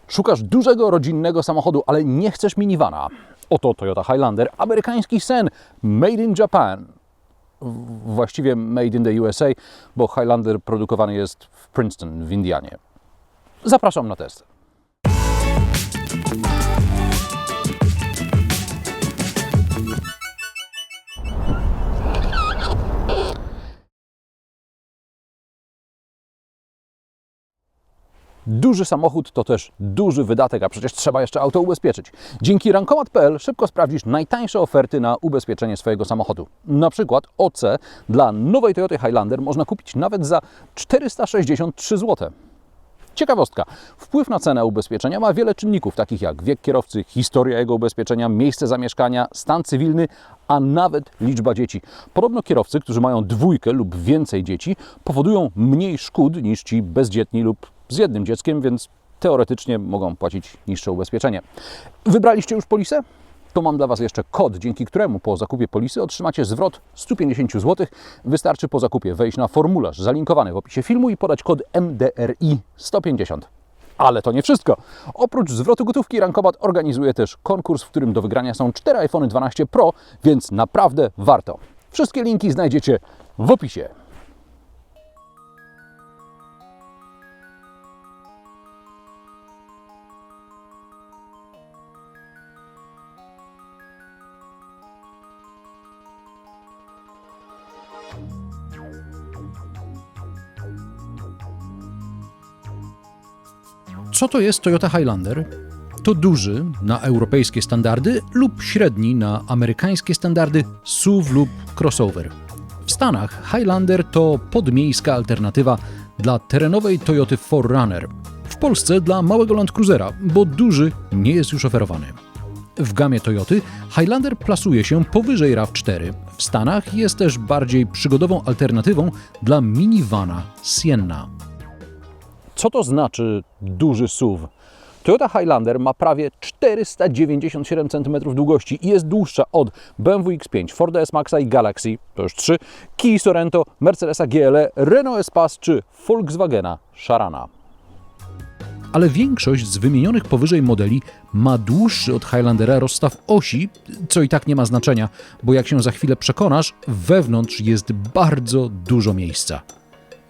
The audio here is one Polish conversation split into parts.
Szukasz dużego, rodzinnego samochodu, ale nie chcesz minivana. Oto Toyota Highlander, amerykański sen, made in Japan. Właściwie made in the USA, bo Highlander produkowany jest w Princeton w Indianie. Zapraszam na test. Duży samochód to też duży wydatek, a przecież trzeba jeszcze auto ubezpieczyć. Dzięki Rankomat.pl szybko sprawdzisz najtańsze oferty na ubezpieczenie swojego samochodu. Na przykład OC dla nowej Toyoty Highlander można kupić nawet za 463 zł. Ciekawostka. Wpływ na cenę ubezpieczenia ma wiele czynników, takich jak wiek kierowcy, historia jego ubezpieczenia, miejsce zamieszkania, stan cywilny, a nawet liczba dzieci. Podobno kierowcy, którzy mają dwójkę lub więcej dzieci, powodują mniej szkód niż ci bezdzietni lub z jednym dzieckiem, więc teoretycznie mogą płacić niższe ubezpieczenie. Wybraliście już polisę? To mam dla Was jeszcze kod, dzięki któremu po zakupie polisy otrzymacie zwrot 150 zł. Wystarczy po zakupie wejść na formularz zalinkowany w opisie filmu i podać kod MDRI 150. Ale to nie wszystko. Oprócz zwrotu gotówki Rankomat organizuje też konkurs, w którym do wygrania są 4 iPhone 12 Pro, więc naprawdę warto. Wszystkie linki znajdziecie w opisie. Co to jest Toyota Highlander? To duży na europejskie standardy lub średni na amerykańskie standardy SUV lub crossover. W Stanach Highlander to podmiejska alternatywa dla terenowej Toyoty 4Runner. W Polsce dla małego Land Cruisera, bo duży nie jest już oferowany. W gamie Toyoty Highlander plasuje się powyżej RAV4. W Stanach jest też bardziej przygodową alternatywą dla minivana Sienna. Co to znaczy duży SUV? Toyota Highlander ma prawie 497 cm długości i jest dłuższa od BMW X5, Forda S-Maxa i Galaxy, to już 3, Kii Sorento, Mercedesa GLE, Renault Espace czy Volkswagena Charana. Ale większość z wymienionych powyżej modeli ma dłuższy od Highlandera rozstaw osi, co i tak nie ma znaczenia, bo jak się za chwilę przekonasz, wewnątrz jest bardzo dużo miejsca.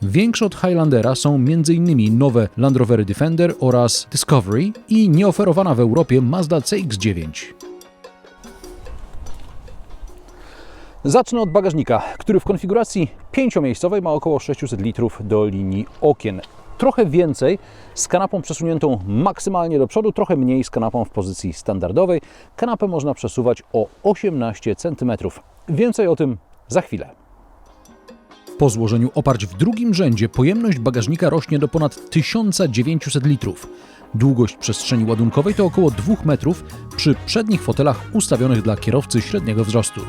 Większe od Highlandera są m.in. nowe Land Rovery Defender oraz Discovery i nieoferowana w Europie Mazda CX-9. Zacznę od bagażnika, który w konfiguracji 5-miejscowej ma około 600 litrów do linii okien. Trochę więcej z kanapą przesuniętą maksymalnie do przodu, trochę mniej z kanapą w pozycji standardowej. Kanapę można przesuwać o 18 cm. Więcej o tym za chwilę. Po złożeniu oparć w drugim rzędzie pojemność bagażnika rośnie do ponad 1900 litrów. Długość przestrzeni ładunkowej to około 2 metrów przy przednich fotelach ustawionych dla kierowcy średniego wzrostu.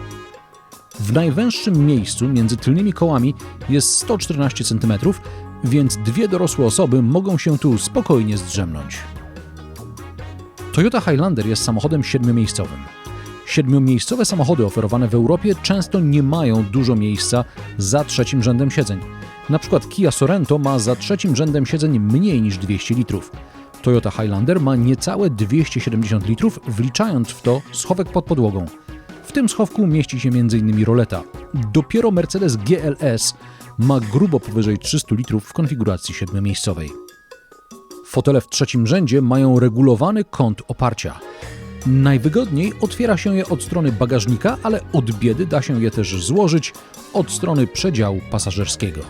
W najwęższym miejscu między tylnymi kołami jest 114 cm, więc dwie dorosłe osoby mogą się tu spokojnie zdrzemnąć. Toyota Highlander jest samochodem 7-miejscowym. 7-miejscowe samochody oferowane w Europie często nie mają dużo miejsca za trzecim rzędem siedzeń. Na przykład Kia Sorento ma za trzecim rzędem siedzeń mniej niż 200 litrów. Toyota Highlander ma niecałe 270 litrów, wliczając w to schowek pod podłogą. W tym schowku mieści się m.in. roleta. Dopiero Mercedes GLS ma grubo powyżej 300 litrów w konfiguracji 7-miejscowej. Fotele w trzecim rzędzie mają regulowany kąt oparcia. Najwygodniej otwiera się je od strony bagażnika, ale od biedy da się je też złożyć od strony przedziału pasażerskiego.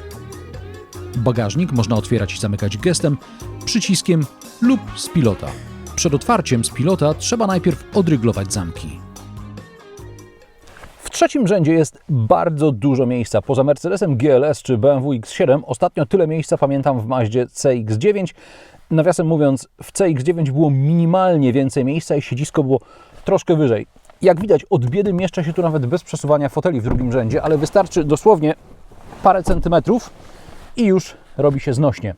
Bagażnik można otwierać i zamykać gestem, przyciskiem lub z pilota. Przed otwarciem z pilota trzeba najpierw odryglować zamki. W trzecim rzędzie jest bardzo dużo miejsca. Poza Mercedesem GLS czy BMW X7 ostatnio tyle miejsca pamiętam w Mazdzie CX-9. Nawiasem mówiąc, w CX-9 było minimalnie więcej miejsca i siedzisko było troszkę wyżej. Jak widać, od biedy mieszczę się tu nawet bez przesuwania foteli w drugim rzędzie, ale wystarczy dosłownie parę centymetrów i już robi się znośnie.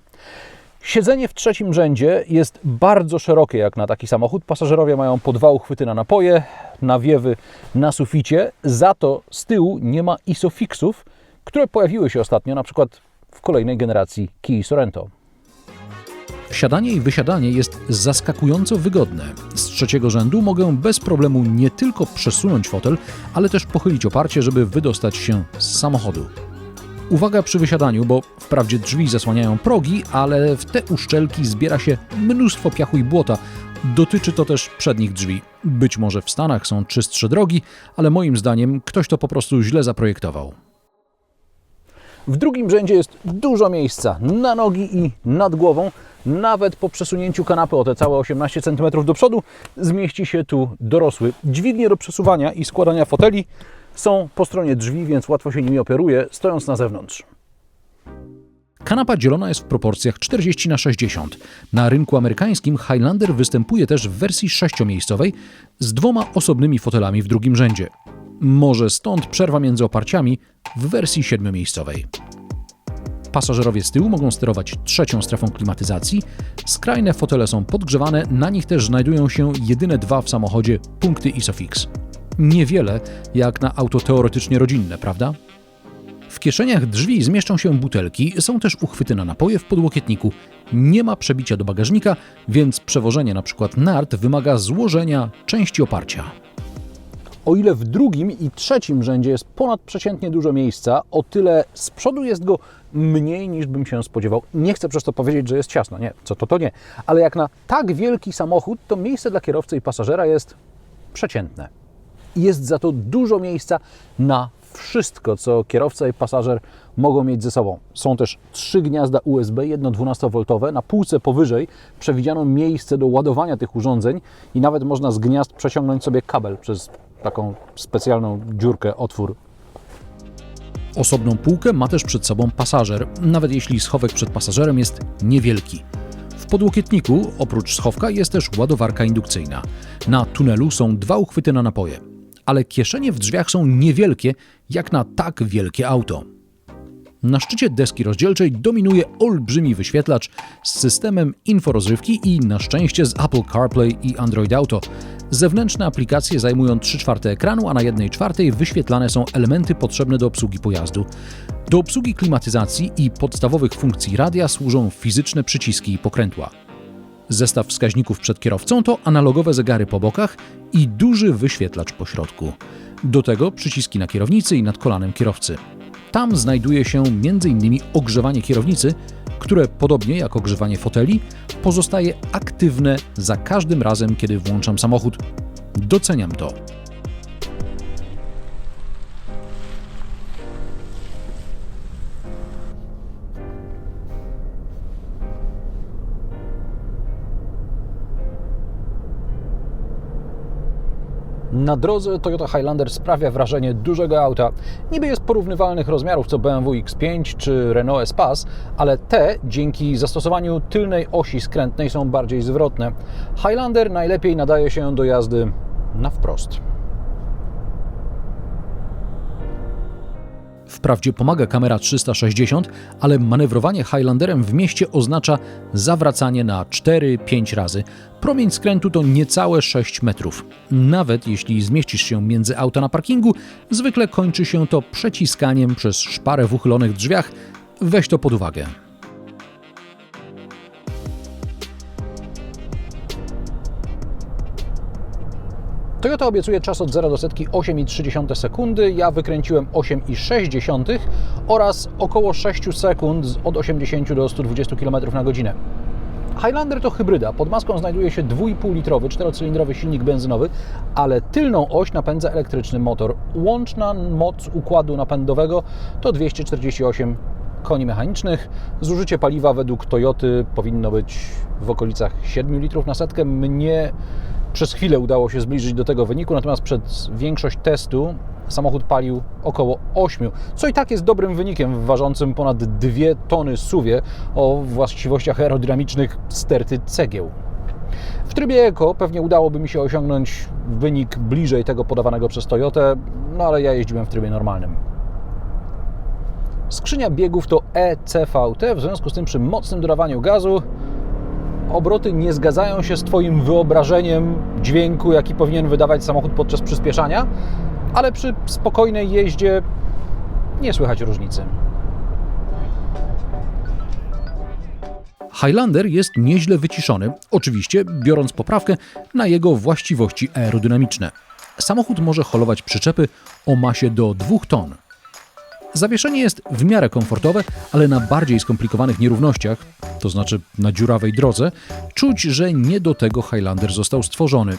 Siedzenie w trzecim rzędzie jest bardzo szerokie jak na taki samochód. Pasażerowie mają po 2 uchwyty na napoje, nawiewy na suficie. Za to z tyłu nie ma ISOFIXów, które pojawiły się ostatnio na przykład w kolejnej generacji Kii Sorento. Wsiadanie i wysiadanie jest zaskakująco wygodne. Z trzeciego rzędu mogę bez problemu nie tylko przesunąć fotel, ale też pochylić oparcie, żeby wydostać się z samochodu. Uwaga przy wysiadaniu, bo wprawdzie drzwi zasłaniają progi, ale w te uszczelki zbiera się mnóstwo piachu i błota. Dotyczy to też przednich drzwi. Być może w Stanach są czystsze drogi, ale moim zdaniem ktoś to po prostu źle zaprojektował. W drugim rzędzie jest dużo miejsca na nogi i nad głową. Nawet po przesunięciu kanapy o te całe 18 cm do przodu zmieści się tu dorosły. Dźwignie do przesuwania i składania foteli są po stronie drzwi, więc łatwo się nimi operuje, stojąc na zewnątrz. Kanapa dzielona jest w proporcjach 40:60. Na rynku amerykańskim Highlander występuje też w wersji 6-miejscowej z 2 osobnymi fotelami w drugim rzędzie. Może stąd przerwa między oparciami w wersji 7-miejscowej. Pasażerowie z tyłu mogą sterować trzecią strefą klimatyzacji. Skrajne fotele są podgrzewane, na nich też znajdują się jedyne 2 w samochodzie punkty ISOFIX. Niewiele jak na auto teoretycznie rodzinne, prawda? W kieszeniach drzwi zmieszczą się butelki, są też uchwyty na napoje w podłokietniku. Nie ma przebicia do bagażnika, więc przewożenie np. nart wymaga złożenia części oparcia. O ile w drugim i trzecim rzędzie jest ponadprzeciętnie dużo miejsca, o tyle z przodu jest go mniej niż bym się spodziewał. Nie chcę przez to powiedzieć, że jest ciasno, nie, to nie. Ale jak na tak wielki samochód, to miejsce dla kierowcy i pasażera jest przeciętne. Jest za to dużo miejsca na wszystko, co kierowca i pasażer mogą mieć ze sobą. Są też 3 gniazda USB, jedno 12V. Na półce powyżej przewidziano miejsce do ładowania tych urządzeń i nawet można z gniazd przeciągnąć sobie kabel przez taką specjalną dziurkę, otwór. Osobną półkę ma też przed sobą pasażer, nawet jeśli schowek przed pasażerem jest niewielki. W podłokietniku oprócz schowka jest też ładowarka indukcyjna. Na tunelu są 2 uchwyty na napoje, ale kieszenie w drzwiach są niewielkie jak na tak wielkie auto. Na szczycie deski rozdzielczej dominuje olbrzymi wyświetlacz z systemem inforozrywki i na szczęście z Apple CarPlay i Android Auto. Zewnętrzne aplikacje zajmują 3/4 ekranu, a na 1/4 wyświetlane są elementy potrzebne do obsługi pojazdu. Do obsługi klimatyzacji i podstawowych funkcji radia służą fizyczne przyciski i pokrętła. Zestaw wskaźników przed kierowcą to analogowe zegary po bokach i duży wyświetlacz po środku. Do tego przyciski na kierownicy i nad kolanem kierowcy. Tam znajduje się m.in. ogrzewanie kierownicy, które podobnie jak ogrzewanie foteli pozostaje aktywne za każdym razem, kiedy włączam samochód. Doceniam to. Na drodze Toyota Highlander sprawia wrażenie dużego auta. Niby jest porównywalnych rozmiarów co BMW X5 czy Renault Espace, ale te dzięki zastosowaniu tylnej osi skrętnej są bardziej zwrotne. Highlander najlepiej nadaje się do jazdy na wprost. Wprawdzie pomaga kamera 360, ale manewrowanie Highlanderem w mieście oznacza zawracanie na 4-5 razy. Promień skrętu to niecałe 6 metrów. Nawet jeśli zmieścisz się między auta na parkingu, zwykle kończy się to przeciskaniem przez szparę w uchylonych drzwiach. Weź to pod uwagę. Toyota obiecuje czas od 0 do setki 8,3 sekundy, ja wykręciłem 8,6 oraz około 6 sekund od 80 do 120 km na godzinę. Highlander to hybryda. Pod maską znajduje się 2,5-litrowy, 4-cylindrowy silnik benzynowy, ale tylną oś napędza elektryczny motor. Łączna moc układu napędowego to 248 koni mechanicznych. Zużycie paliwa według Toyoty powinno być w okolicach 7 litrów na setkę. Mnie przez chwilę udało się zbliżyć do tego wyniku, natomiast przez większość testu samochód palił około 8, co i tak jest dobrym wynikiem ważącym ponad 2 tony SUV-ie o właściwościach aerodynamicznych sterty cegieł. W trybie Eco pewnie udałoby mi się osiągnąć wynik bliżej tego podawanego przez Toyotę, no ale ja jeździłem w trybie normalnym. Skrzynia biegów to ECVT, w związku z tym przy mocnym dodawaniu gazu obroty nie zgadzają się z Twoim wyobrażeniem dźwięku, jaki powinien wydawać samochód podczas przyspieszania, ale przy spokojnej jeździe nie słychać różnicy. Highlander jest nieźle wyciszony, oczywiście biorąc poprawkę na jego właściwości aerodynamiczne. Samochód może holować przyczepy o masie do 2 ton. Zawieszenie jest w miarę komfortowe, ale na bardziej skomplikowanych nierównościach, to znaczy na dziurawej drodze, czuć, że nie do tego Highlander został stworzony.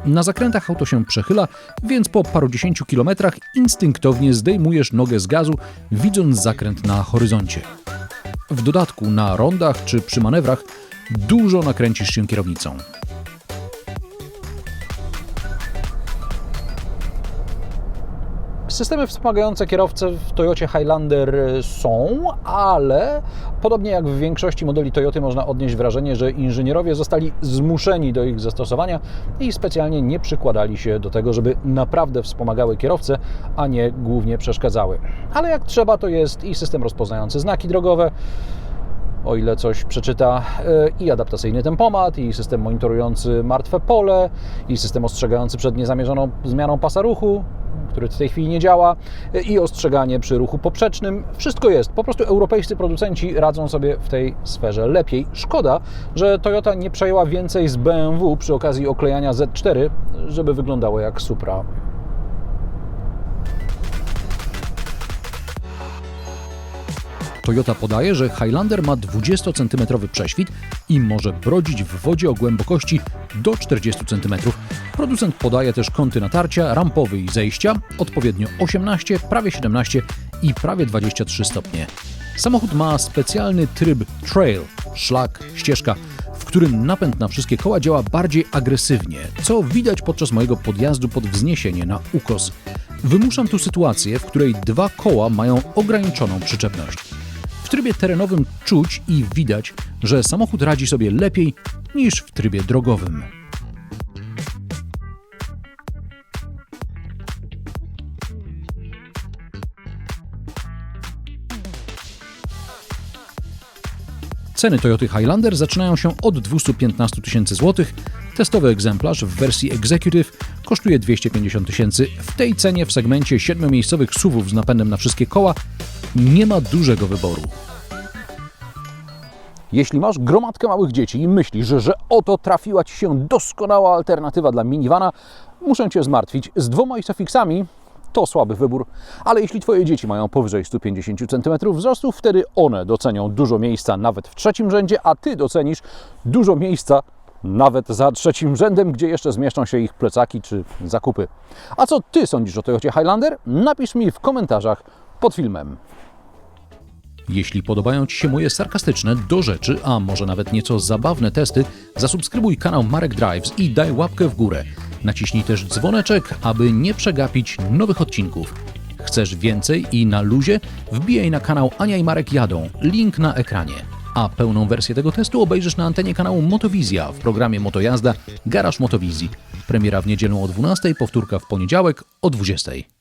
Na zakrętach auto się przechyla, więc po parudziesięciu kilometrach instynktownie zdejmujesz nogę z gazu, widząc zakręt na horyzoncie. W dodatku na rondach czy przy manewrach dużo nakręcisz się kierownicą. Systemy wspomagające kierowcę w Toyocie Highlander są, ale podobnie jak w większości modeli Toyoty można odnieść wrażenie, że inżynierowie zostali zmuszeni do ich zastosowania i specjalnie nie przykładali się do tego, żeby naprawdę wspomagały kierowcę, a nie głównie przeszkadzały. Ale jak trzeba, to jest i system rozpoznający znaki drogowe, o ile coś przeczyta, i adaptacyjny tempomat, i system monitorujący martwe pole, i system ostrzegający przed niezamierzoną zmianą pasa ruchu, który w tej chwili nie działa, i ostrzeganie przy ruchu poprzecznym. Wszystko jest. Po prostu europejscy producenci radzą sobie w tej sferze lepiej. Szkoda, że Toyota nie przejęła więcej z BMW przy okazji oklejania Z4, żeby wyglądało jak Supra. Toyota podaje, że Highlander ma 20-centymetrowy prześwit i może brodzić w wodzie o głębokości do 40 cm. Producent podaje też kąty natarcia, rampowy i zejścia, odpowiednio 18, prawie 17 i prawie 23 stopnie. Samochód ma specjalny tryb trail, szlak, ścieżka, w którym napęd na wszystkie koła działa bardziej agresywnie, co widać podczas mojego podjazdu pod wzniesienie na ukos. Wymuszam tu sytuację, w której 2 koła mają ograniczoną przyczepność. W trybie terenowym czuć i widać, że samochód radzi sobie lepiej niż w trybie drogowym. Ceny Toyoty Highlander zaczynają się od 215 tysięcy złotych. Testowy egzemplarz w wersji Executive kosztuje 250 tysięcy. W tej cenie w segmencie 7-miejscowych SUV-ów z napędem na wszystkie koła nie ma dużego wyboru. Jeśli masz gromadkę małych dzieci i myślisz, że oto trafiła Ci się doskonała alternatywa dla minivana, muszę Cię zmartwić. Z 2 Isofixami to słaby wybór, ale jeśli Twoje dzieci mają powyżej 150 cm wzrostu, wtedy one docenią dużo miejsca nawet w 3. rzędzie, a Ty docenisz dużo miejsca nawet za 3. rzędem, gdzie jeszcze zmieszczą się ich plecaki czy zakupy. A co Ty sądzisz o Toyocie Highlander? Napisz mi w komentarzach pod filmem. Jeśli podobają Ci się moje sarkastyczne, do rzeczy, a może nawet nieco zabawne testy, zasubskrybuj kanał Marek Drives i daj łapkę w górę. Naciśnij też dzwoneczek, aby nie przegapić nowych odcinków. Chcesz więcej i na luzie? Wbijaj na kanał Ania i Marek jadą, link na ekranie. A pełną wersję tego testu obejrzysz na antenie kanału Motowizja w programie Motojazda Garaż Motowizji. Premiera w niedzielę o 12:00, powtórka w poniedziałek o 20:00.